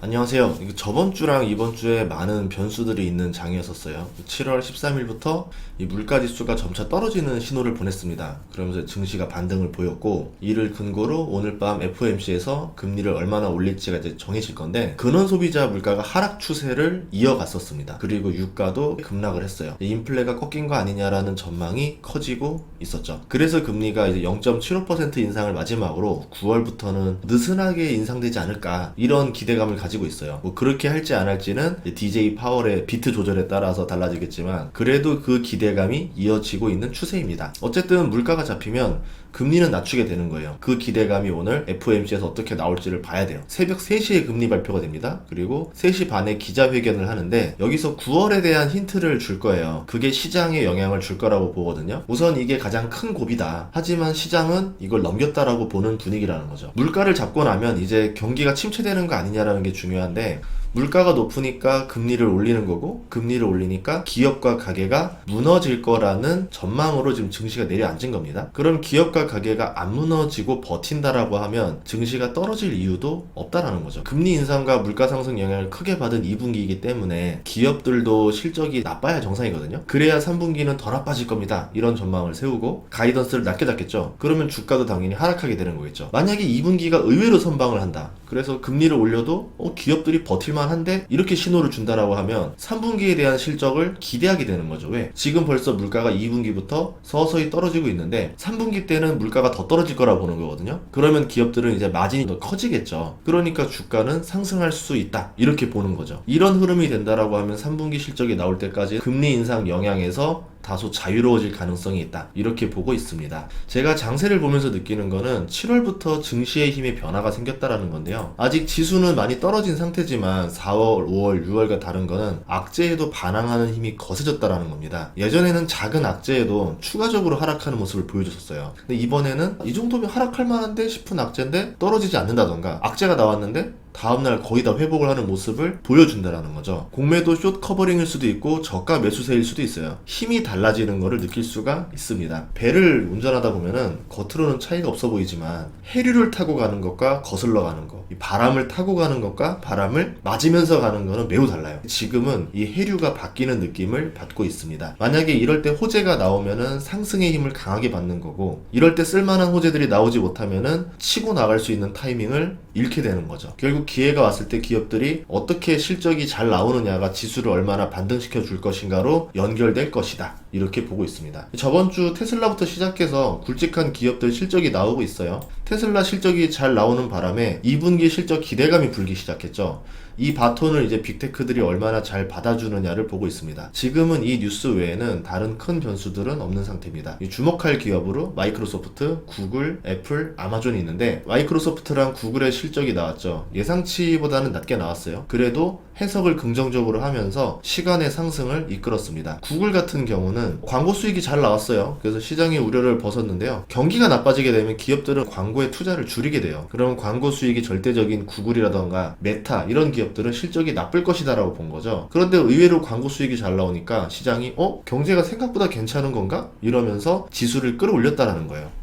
안녕하세요. 저번 주랑 이번 주에 많은 변수들이 있는 장이었었어요. 7월 13일부터 이 물가 지수가 점차 떨어지는 신호를 보냈습니다. 그러면서 증시가 반등을 보였고, 이를 근거로 오늘 밤 FOMC에서 금리를 얼마나 올릴지가 이제 정해질 건데, 근원 소비자 물가가 하락 추세를 이어갔었습니다. 그리고 유가도 급락을 했어요. 인플레가 꺾인 거 아니냐라는 전망이 커지고 있었죠. 그래서 금리가 이제 0.75% 인상을 마지막으로 9월부터는 느슨하게 인상되지 않을까, 이런 기대감을 가지고 있어요. 뭐 그렇게 할지 안 할지는 DJ 파월의 비트 조절에 따라서 달라지겠지만, 그래도 그 기대감이 이어지고 있는 추세입니다. 어쨌든 물가가 잡히면 금리는 낮추게 되는 거예요. 그 기대감이 오늘 FOMC에서 어떻게 나올지를 봐야 돼요. 새벽 3시에 금리 발표가 됩니다. 그리고 3시 반에 기자회견을 하는데, 여기서 9월에 대한 힌트를 줄 거예요. 그게 시장에 영향을 줄 거라고 보거든요. 우선 이게 가장 큰 고비다. 하지만 시장은 이걸 넘겼다라고 보는 분위기라는 거죠. 물가를 잡고 나면 이제 경기가 침체되는 거 아니냐라는 게 중요한데, 물가가 높으니까 금리를 올리는 거고, 금리를 올리니까 기업과 가게가 무너질 거라는 전망으로 지금 증시가 내려앉은 겁니다. 그럼 기업과 가게가 안 무너지고 버틴다라고 하면 증시가 떨어질 이유도 없다라는 거죠. 금리 인상과 물가 상승 영향을 크게 받은 2분기이기 때문에 기업들도 실적이 나빠야 정상이거든요. 그래야 3분기는 더 나빠질 겁니다. 이런 전망을 세우고 가이던스를 낮게 잡겠죠. 그러면 주가도 당연히 하락하게 되는 거겠죠. 만약에 2분기가 의외로 선방을 한다. 그래서 금리를 올려도 기업들이 버틸만 한데 이렇게 신호를 준다라고 하면 3분기에 대한 실적을 기대하게 되는 거죠. 왜? 지금 벌써 물가가 2분기부터 서서히 떨어지고 있는데 3분기 때는 물가가 더 떨어질 거라고 보는 거거든요. 그러면 기업들은 이제 마진이 더 커지겠죠. 그러니까 주가는 상승할 수 있다, 이렇게 보는 거죠. 이런 흐름이 된다라고 하면 3분기 실적이 나올 때까지 금리 인상 영향에서 다소 자유로워질 가능성이 있다, 이렇게 보고 있습니다. 제가 장세를 보면서 느끼는 거는 7월부터 증시의 힘의 변화가 생겼다라는 건데요. 아직 지수는 많이 떨어진 상태지만 4월, 5월, 6월과 다른 거는 악재에도 반항하는 힘이 거세졌다라는 겁니다. 예전에는 작은 악재에도 추가적으로 하락하는 모습을 보여줬었어요. 근데 이번에는 이 정도면 하락할 만한데 싶은 악재인데 떨어지지 않는다던가, 악재가 나왔는데 다음날 거의 다 회복을 하는 모습을 보여준다라는 거죠. 공매도 숏 커버링일 수도 있고 저가 매수세일 수도 있어요. 힘이 달라지는 것을 느낄 수가 있습니다. 배를 운전하다 보면은 겉으로는 차이가 없어 보이지만 해류를 타고 가는 것과 거슬러 가는 것, 이 바람을 타고 가는 것과 바람을 맞으면서 가는 거는 매우 달라요. 지금은 이 해류가 바뀌는 느낌을 받고 있습니다. 만약에 이럴 때 호재가 나오면은 상승의 힘을 강하게 받는 거고, 이럴 때 쓸만한 호재들이 나오지 못하면은 치고 나갈 수 있는 타이밍을 잃게 되는 거죠. 결국 기회가 왔을 때 기업들이 어떻게 실적이 잘 나오느냐가 지수를 얼마나 반등시켜 줄 것인가로 연결될 것이다, 이렇게 보고 있습니다. 저번 주 테슬라부터 시작해서 굵직한 기업들 실적이 나오고 있어요. 테슬라 실적이 잘 나오는 바람에 2분기 실적 기대감이 불기 시작했죠. 이 바톤을 이제 빅테크들이 얼마나 잘 받아주느냐를 보고 있습니다. 지금은 이 뉴스 외에는 다른 큰 변수들은 없는 상태입니다. 주목할 기업으로 마이크로소프트, 구글, 애플, 아마존이 있는데, 마이크로소프트랑 구글의 실적이 나왔죠. 예상치보다는 낮게 나왔어요. 그래도 해석을 긍정적으로 하면서 시간의 상승을 이끌었습니다. 구글 같은 경우는 광고 수익이 잘 나왔어요. 그래서 시장의 우려를 벗었는데요. 경기가 나빠지게 되면 기업들은 광고에 투자를 줄이게 돼요. 그럼 광고 수익이 절대적인 구글이라던가 메타, 이런 기업들은 실적이 나쁠 것이다 라고 본 거죠. 그런데 의외로 광고 수익이 잘 나오니까 시장이 경제가 생각보다 괜찮은 건가? 이러면서 지수를 끌어올렸다라는 거예요.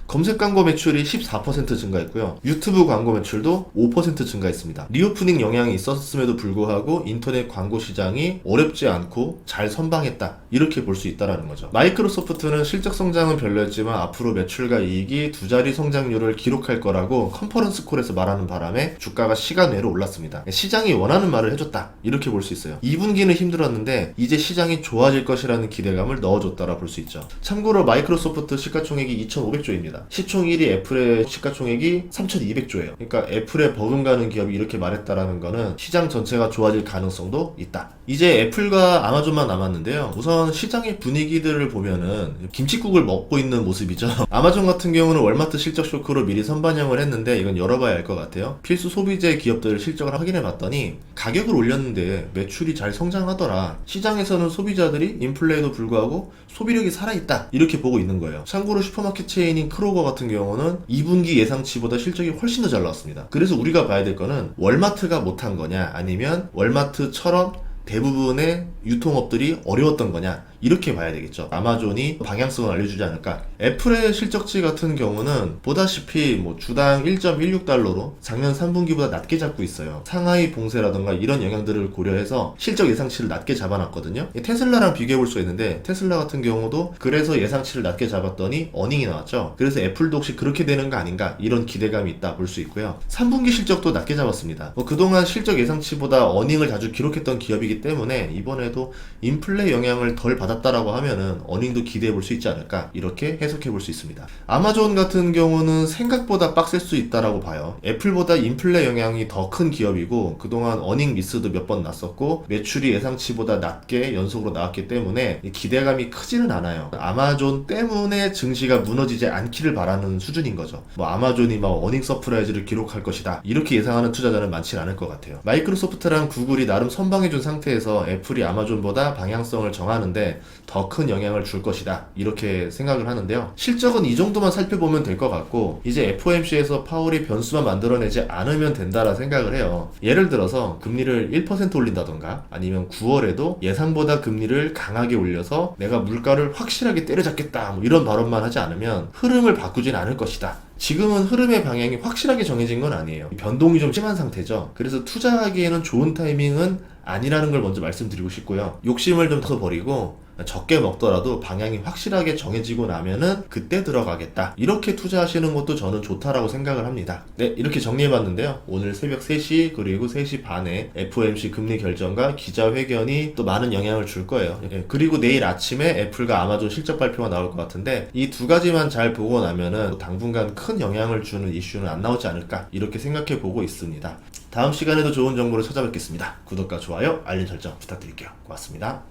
검색 광고 매출이 14% 증가했고요. 유튜브 광고 매출도 5% 증가했습니다. 리오프닝 영향이 있었음에도 불구하고 인터넷 광고 시장이 어렵지 않고 잘 선방했다, 이렇게 볼 수 있다는 거죠. 마이크로소프트는 실적 성장은 별로였지만 앞으로 매출과 이익이 두 자리 성장률을 기록할 거라고 컨퍼런스 콜에서 말하는 바람에 주가가 시간 외로 올랐습니다. 시장이 원하는 말을 해줬다, 이렇게 볼 수 있어요. 2분기는 힘들었는데 이제 시장이 좋아질 것이라는 기대감을 넣어줬다라 볼 수 있죠. 참고로 마이크로소프트 시가총액이 2,500조입니다. 시총 1위 애플의 시가총액이 3,200조예요. 그러니까 애플에 버금가는 기업이 이렇게 말했다라는 거는 시장 전체가 좋아질 가능성도 있다. 이제 애플과 아마존만 남았는데요. 우선 시장의 분위기들을 보면은 김칫국을 먹고 있는 모습이죠. 아마존 같은 경우는 월마트 실적 쇼크로 미리 선반영을 했는데, 이건 열어봐야 알 것 같아요. 필수 소비재 기업들 실적을 확인해 봤더니 가격을 올렸는데 매출이 잘 성장하더라. 시장에서는 소비자들이 인플레에도 불구하고 소비력이 살아있다, 이렇게 보고 있는 거예요. 참고로 슈퍼마켓 체인인 크로거 같은 경우는 2분기 예상치보다 실적이 훨씬 더 잘 나왔습니다. 그래서 우리가 봐야 될 거는 월마트가 못한 거냐, 아니면 월마트처럼 대부분의 유통업들이 어려웠던 거냐? 이렇게 봐야 되겠죠. 아마존이 방향성을 알려주지 않을까. 애플의 실적치 같은 경우는 보다시피 뭐 주당 1.16달러로 작년 3분기보다 낮게 잡고 있어요. 상하이 봉쇄라던가 이런 영향들을 고려해서 실적 예상치를 낮게 잡아놨거든요. 테슬라랑 비교해 볼 수 있는데 테슬라 같은 경우도 그래서 예상치를 낮게 잡았더니 어닝이 나왔죠. 그래서 애플도 혹시 그렇게 되는 거 아닌가 이런 기대감이 있다 볼 수 있고요. 3분기 실적도 낮게 잡았습니다. 그동안 실적 예상치보다 어닝을 자주 기록했던 기업이기 때문에 이번에도 인플레 영향을 덜 받았다라고 하면은 어닝도 기대해 볼 수 있지 않을까 이렇게 해석해 볼 수 있습니다. 아마존 같은 경우는 생각보다 빡셀 수 있다라고 봐요. 애플보다 인플레 영향이 더 큰 기업이고 그동안 어닝 미스도 몇 번 났었고 매출이 예상치보다 낮게 연속으로 나왔기 때문에 기대감이 크지는 않아요. 아마존 때문에 증시가 무너지지 않기를 바라는 수준인 거죠. 뭐 아마존이 막 어닝 서프라이즈를 기록할 것이다 이렇게 예상하는 투자자는 많지 않을 것 같아요. 마이크로소프트랑 구글이 나름 선방해준 상태에서 애플이 아마존보다 방향성을 정하는데 더 큰 영향을 줄 것이다 이렇게 생각을 하는데요. 실적은 이 정도만 살펴보면 될 것 같고 이제 FOMC에서 파월이 변수만 만들어내지 않으면 된다라 생각을 해요. 예를 들어서 금리를 1% 올린다던가 아니면 9월에도 예상보다 금리를 강하게 올려서 내가 물가를 확실하게 때려잡겠다 뭐 이런 발언만 하지 않으면 흐름을 바꾸진 않을 것이다. 지금은 흐름의 방향이 확실하게 정해진 건 아니에요. 변동이 좀 심한 상태죠. 그래서 투자하기에는 좋은 타이밍은 아니라는 걸 먼저 말씀드리고 싶고요. 욕심을 좀 더 버리고 적게 먹더라도 방향이 확실하게 정해지고 나면은 그때 들어가겠다 이렇게 투자하시는 것도 저는 좋다라고 생각을 합니다. 네, 이렇게 정리해봤는데요. 오늘 새벽 3시 그리고 3시 반에 FOMC 금리 결정과 기자회견이 또 많은 영향을 줄 거예요. 그리고 내일 아침에 애플과 아마존 실적 발표가 나올 것 같은데 이 두 가지만 잘 보고 나면은 당분간 큰 영향을 주는 이슈는 안 나오지 않을까 이렇게 생각해 보고 있습니다. 다음 시간에도 좋은 정보로 찾아뵙겠습니다. 구독과 좋아요, 알림 설정 부탁드릴게요. 고맙습니다.